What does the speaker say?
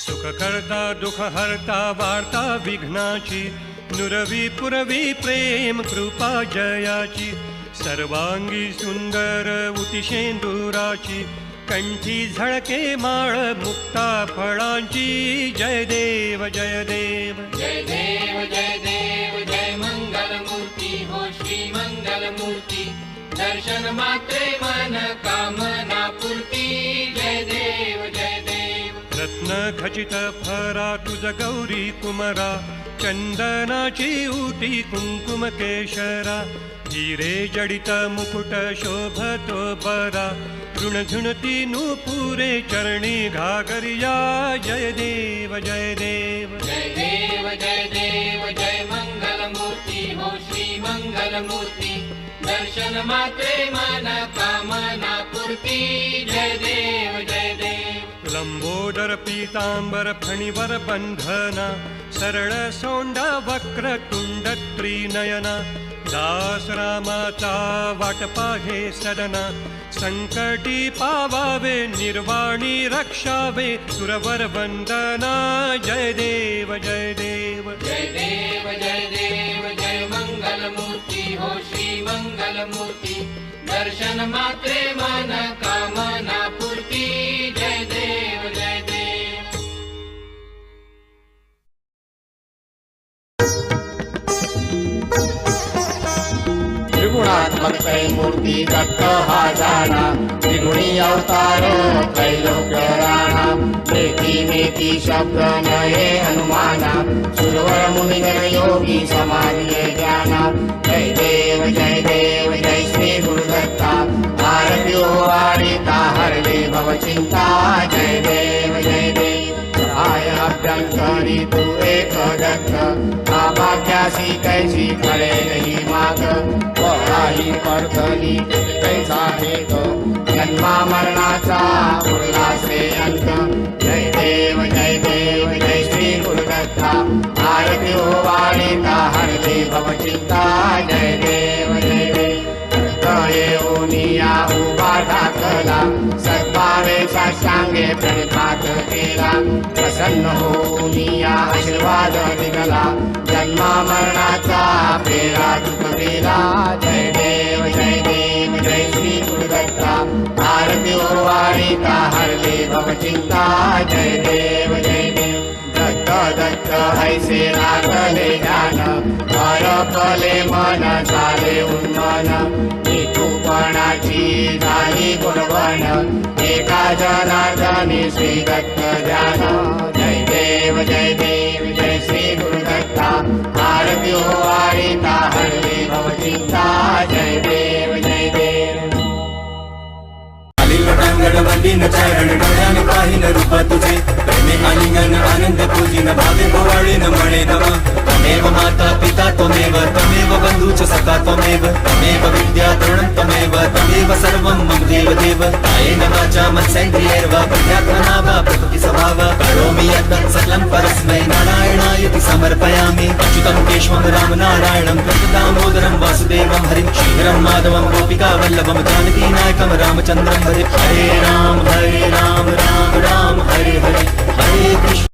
सुख करता दुख हरता वार्ता विघ्नाची, नुरवी पुरवी प्रेम कृपा जयाची, सर्वांगी सुंदर उतिशेंदुराची, कंठी झळके माळ मुक्ता फळांची. जय देव जय देव जय देव जय देव जय मंगल मूर्ती हो श्री मंगल मूर्ती. दर्शन मात्रे मन कामना पूर्ती. जय देव जय देव. रत्न खचित फरा तुझ गौरी कुमरा, चंदनाची उटी कुंकुम केशरा, हिरे जडित मुकुट शोभतो बरा, झुणझुणती नूपुरे चरणी घागरिया. जय देव जय देव जय देव जय देव जय मंगल मूर्ती हो श्री मंगल मूर्ती. दर्शन मात्रे मन कामना पूर्ती. जय देव जय देव. लंबोदर पीतांबर फणीवर बंधना, सरळ सोंडा वक्र तुंड त्रिनयना, दास रामाचा वाटपा हे सदना, संकटी पावावे निर्वाणी रक्षावे सुरवर वंदना. जय देव जय देव जय देव जय देव जय मंगल मूर्ती हो श्री मंगल मूर्ती. दर्शन मात्रे मन कामना पूर्ती. जय देव जय देव. त्रिगुणात्मक मूर्ती दत्त हा जाना, त्रिगुणी अवतार त्रैलोक्य राणा, मेती मेती शब्द नये हनुमाना, सुरवर मुनिजन योगी समाधिये ज्ञाना. जय देव जय श्री गुरुदत्ता, आरती वारिता हरले भवचिंता. जय देव जय देव. सहाय अभ्यंकरी तू एक दत्त, भाग्यासी कैसी खरे नहीं माग, वराही पडतली कैसा हेत, जन्मा मरणाचा उल्हासे अंत. जय देव जय श्री गुरुदत्ता, आरती वारिता हरले भवचिंता. जय देव जय देव. येऊनिया उभा ठाकला, सद्भावे साष्टांगे प्रणिपात केला, प्रसन्न होऊनिया आशीर्वाद निघाला, जन्मा मरणाचा फेरा चुकविला. जय देव जय श्री गुरुदत्ता, आरती वारिता हरले भवचिंता. जय देव जय देव. दत्त दत्त ऐसे लागले ज्ञान, हरपले मन झाले उन्मन, नितूपणाची झाली गुणवन, एका जनार्दनी श्री दत्त ध्यान. जय देव जय श्री गुरुदत्ता, आरती वारिता हरले भवचिंता. जय देव जय देव. वंदीन चरण डोळ्याने पाहिन रूप तुझे, प्रेमे आलिंगन आनंद पूजिन भावे पोवाळीन म्हणे नम. त्वमेव माता पिता त्वमेव, त्वमेव बंधूच सखा त्वमेव, त्वमेव विद्या तृणं त्वमेव, त्वमेव सर्वं मम देव देव. कायेन वाचा मनसेन्द्रियैर्वा बुद्ध्यात्मना वा प्रकृति स्वभाव, करोमि यत् सकलं परस्मै नारायणायति समर्पयामि. अच्युतं केशवं राम नारायणं कृष्ण दामोदरं वासुदेवं हरिं, श्रीधरं माधवं गोपिका वल्लभं जानकी नायकं रामचन्द्रं हरे. हरे राम राम राम हरे हरे, हरे कृष्ण.